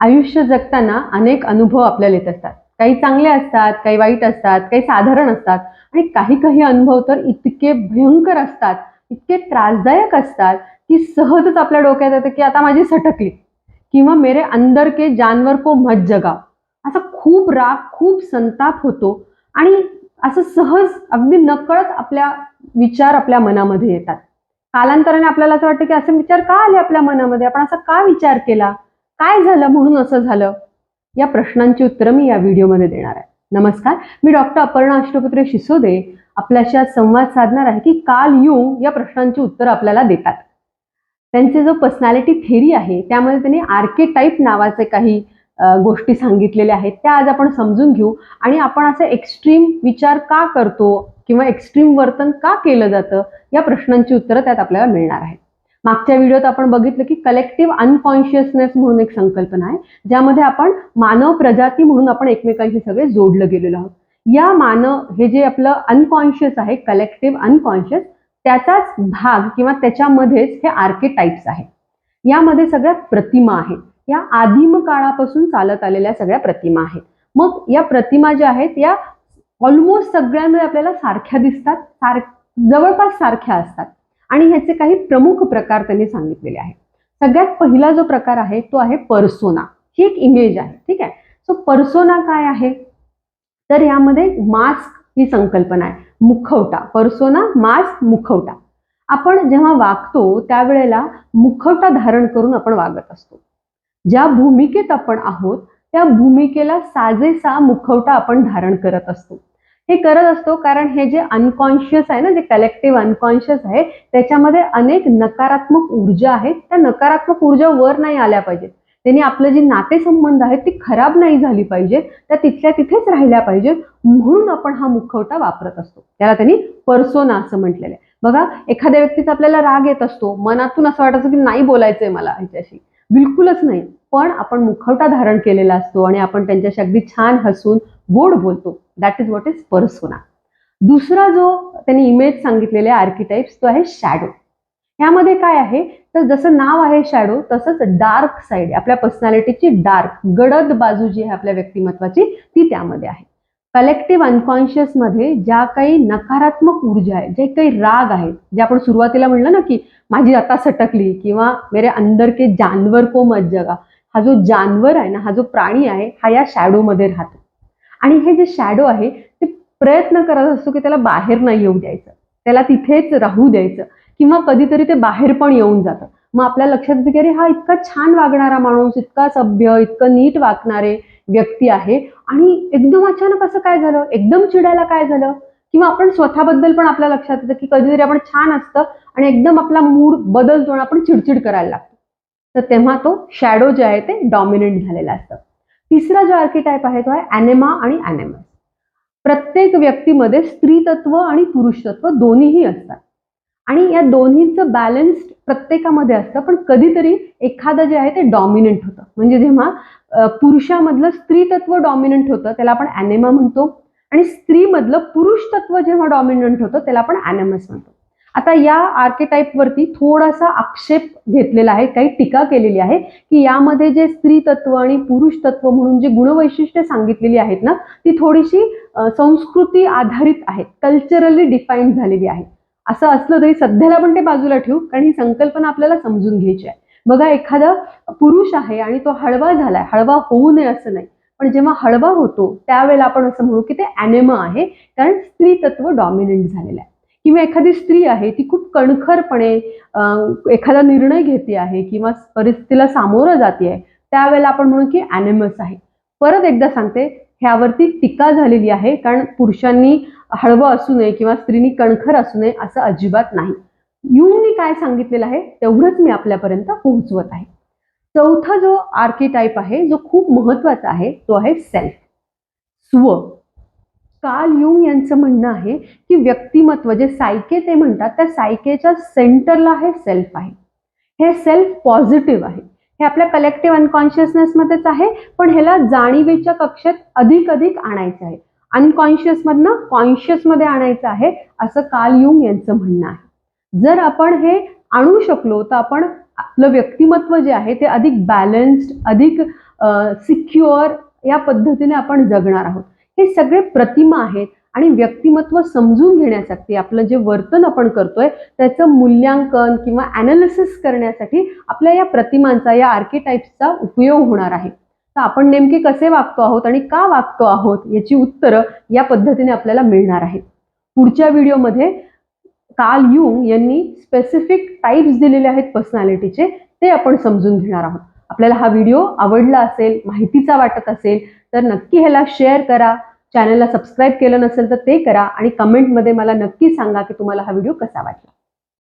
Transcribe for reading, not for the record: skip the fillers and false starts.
आयुष्य जगताना अनेक अनुभव आपल्याला येत असतात. काही चांगले असतात, काही वाईट असतात, काही साधारण असतात आणि काही अनुभव तर इतके भयंकर असतात, इतके त्रासदायक असतात की सहजच आपल्या डोक्यात येतं की आता माझी सटकली किंवा मेरे अंदर के जानवर को मत जगा. असा खूप राग, खूप संताप होतो आणि असं सहज अगदी नकळत विचार आपल्या मनामध्ये येतात. कालांतराने आपल्याला असं वाटतं की असे विचार का आले आपल्या मनामध्ये? आपण असा का विचार केला? काय झालं म्हणून असं झालं? या प्रश्नांची उत्तरं मी या व्हिडिओमध्ये देणार आहे. नमस्कार, मी डॉक्टर अपर्णा अष्टपत्रे शिसोदे आपल्याशी आज संवाद साधणार आहे की कार्ल युंग या प्रश्नांची उत्तरं आपल्याला देतात. त्यांचे जो पर्सनॅलिटी थेरी आहे त्यामध्ये त्यांनी आर्केटाइप नावाचे काही गोष्टी सांगितलेल्या आहेत. त्या आज आपण समजून घेऊ आणि आपण असे एक्स्ट्रीम विचार का करतो किंवा एक्स्ट्रीम वर्तन का केलं जातं या प्रश्नांची उत्तरं त्यात आपल्याला मिळणार आहेत. मागच्या व्हिडिओत आपण बघितलं की कलेक्टिव्ह अनकॉन्शियसनेस म्हणून एक संकल्पना आहे, ज्यामध्ये आपण मानव प्रजाती म्हणून आपण एकमेकांशी सगळे जोडलं गेलेलो आहोत. या हे जे आपलं अनकॉन्शियस आहे, कलेक्टिव्ह अनकॉन्शियस, त्याचाच भाग किंवा त्याच्यामध्येच हे आर्केटाइप्स आहेत. यामध्ये सगळ्या प्रतिमा आहेत. या आदिम काळापासून चालत आलेल्या सगळ्या प्रतिमा आहेत. मग या प्रतिमा ज्या आहेत या ऑलमोस्ट सगळ्यांमध्ये आपल्याला सारख्या दिसतात, जवळपास सारख्या असतात आणि ह्याचे काही प्रमुख प्रकार त्यांनी सांगितलेले आहेत. सगळ्यात पहिला जो प्रकार आहे तो आहे पर्सोना. ही एक इमेज आहे, ठीक आहे. सो पर्सोना काय आहे? तर यामध्ये मास्क ही संकल्पना आहे, मुखवटा. पर्सोना, मास्क, मुखवटा. आपण जेव्हा वागतो त्यावेळेला मुखवटा धारण करून आपण वागत असतो. ज्या भूमिकेत आपण आहोत त्या भूमिकेला साजेसा मुखवटा आपण धारण करत असतो. हे करत असतो कारण हे जे अनकॉन्शियस आहे ना, जे कलेक्टिव्ह अनकॉन्शियस आहे, त्याच्यामध्ये अनेक नकारात्मक ऊर्जा आहेत. त्या नकारात्मक ऊर्जा वर नाही आल्या पाहिजेत. त्यांनी आपलं जे नातेसंबंध आहेत ती खराब नाही झाली पाहिजे, त्या तिथल्या तिथेच राहिल्या पाहिजेत, म्हणून आपण हा मुखवटा वापरत असतो. त्याला त्यांनी पर्सोना असं म्हटलेलं आहे. बघा, एखाद्या व्यक्तीचा आपल्याला राग येत असतो, मनातून असं वाटायचं की नाही बोलायचंय मला ह्याच्याशी, बिलकुलच नाही, पण आपण मुखवटा धारण केलेला असतो आणि आपण त्यांच्याशी अगदी छान हसून गोड बोलतो. That is what is persona. दुसरा जो त्यांनी इमेज सांगितलेले आर्किटाइप्स तो आहे शॅडो. यामध्ये काय आहे तर जसं नाव आहे शॅडो, तसंच डार्क साइड, आपल्या पर्सनॅलिटीची डार्क गडद बाजू जी आहे आपल्या व्यक्तिमत्वाची ती त्यामध्ये आहे. कलेक्टिव्ह अनकॉन्शियस मध्ये ज्या काही नकारात्मक ऊर्जा आहे, जे काही राग आहे, जे आपण सुरुवातीला म्हणलं ना की माझी आता सटकली किंवा मेरे अंदर के जानवर को मत जगा, हा जो जानवर आहे ना, हा जो प्राणी आहे, हा या शॅडो मध्ये राहतो आणि हे जे शॅडो आहे ते प्रयत्न करत असतो की त्याला बाहेर नाही येऊ द्यायचं, त्याला तिथेच राहू द्यायचं किंवा कधीतरी ते बाहेर पण येऊन जातं. मग आपल्या लक्षात येतं की अरे हा इतका छान वागणारा माणूस, इतका सभ्य, इतकं नीट वागणारे व्यक्ती आहे आणि एकदम अचानक असं काय झालं, एकदम चिडायला काय झालं, किंवा आपण स्वतःबद्दल पण आपल्या लक्षात येतं की कधीतरी आपण छान असतं आणि एकदम आपला मूड बदलतो आणि आपण चिडचिड करायला लागतो. तर तेव्हा तो शॅडो जे आहे ते डॉमिनेंट झालेला असतं. तिसरा जो आर्किटाइप आहे तो आहे ॲनेमा आणि ॲनेमस. प्रत्येक व्यक्तीमध्ये स्त्रीतत्व आणि पुरुषतत्व दोन्हीही असतात आणि या दोन्हीचं बॅलन्स प्रत्येकामध्ये असतं, पण कधीतरी एखादं जे आहे ते डॉमिनंट होतं. म्हणजे जेव्हा पुरुषामधलं स्त्रीतत्व डॉमिनंट होतं त्याला आपण ॲनेमा म्हणतो आणि स्त्रीमधलं पुरुषतत्व जेव्हा डॉमिनंट होतं त्याला आपण ॲनेमस म्हणतो. आता या आर्केटाइप वरती थोडासा आक्षेप घेतलेला आहे, काही टीका केलेली आहे की यामध्ये जे स्त्रीतत्व आणि पुरुषतत्व म्हणून जे गुणवैशिष्ट्ये सांगितलेली आहेत ना, ती थोडीशी संस्कृती आधारित आहेत, कल्चरली डिफाईन्ड झालेली आहे. असं असलं तरी सध्याला पण ते बाजूला ठेवू, कारण ही संकल्पना आपल्याला समजून घ्यायची आहे. बघा, एखादा पुरुष आहे आणि तो हळवा झालाय, हळवा होऊ नये असं नाही, पण जेव्हा हळवा होतो त्यावेळेला आपण असं म्हणू की ते ॲनेमा आहे, कारण स्त्रीतत्व डॉमिनंट झालेलं आहे. किंवा एखादी स्त्री आहे ती खूप कणखरपणे एखादा निर्णय घेते आहे किंवा परिस्थितीला सामोरं जाते आहे, त्यावेळेला आपण म्हणू की ॲनेमस आहे. परत एकदा सांगते, ह्यावरती टीका झालेली आहे, कारण पुरुषांनी हळवं असू नये किंवा स्त्रीनी कणखर असू नये असं अजिबात नाही. युंगनी काय सांगितलेलं आहे तेवढंच मी आपल्यापर्यंत पोहोचवत आहे. चौथा जो आर्किटाइप आहे जो खूप महत्वाचा आहे तो आहे सेल्फ, स्व. कार्ल युंग यांचं म्हणणं आहे की व्यक्तिमत्व जे सायके ते म्हणतात त्या सायकेच्या सेंटरला हे सेल्फ आहे. हे सेल्फ पॉझिटिव्ह आहे. हे आपल्या कलेक्टिव्ह अनकॉन्शियसनेस मध्येच आहे, पण ह्याला जाणीवेच्या कक्षेत अधिक आणायचं आहे. अनकॉन्शियस मधनं कॉन्शियस मध्ये आणायचं आहे असं कार्ल युंग यांचं म्हणणं आहे. जर आपण हे आणू शकलो तर आपण आपलं व्यक्तिमत्व जे आहे ते अधिक बॅलन्स्ड, अधिक सिक्युअर या पद्धतीने आपण जगणार आहोत. हे सगळे प्रतिमा आहेत आणि व्यक्तिमत्व समजून घेण्यासाठी आपलं जे वर्तन आपण करतोय त्याचं मूल्यांकन किंवा ॲनालिसिस करण्यासाठी आपल्या या प्रतिमांचा, या आर्किटाइप्सचा उपयोग होणार आहे. तर आपण नेमके कसे वागतो आहोत आणि का वागतो आहोत याची उत्तरं या पद्धतीने आपल्याला मिळणार आहेत. पुढच्या व्हिडिओमध्ये कार्ल युंग यांनी स्पेसिफिक टाइप्स दिलेले आहेत पर्सनॅलिटीचे, ते आपण समजून घेणार आहोत. आपल्याला हा व्हिडिओ आवडला असेल, माहितीचा वाटत असेल तर नक्की ह्याला शेअर करा. चॅनलला सबस्क्राईब केलं नसेल तर ते करा आणि कमेंटमध्ये मला नक्की सांगा की तुम्हाला हा व्हिडिओ कसा वाटला.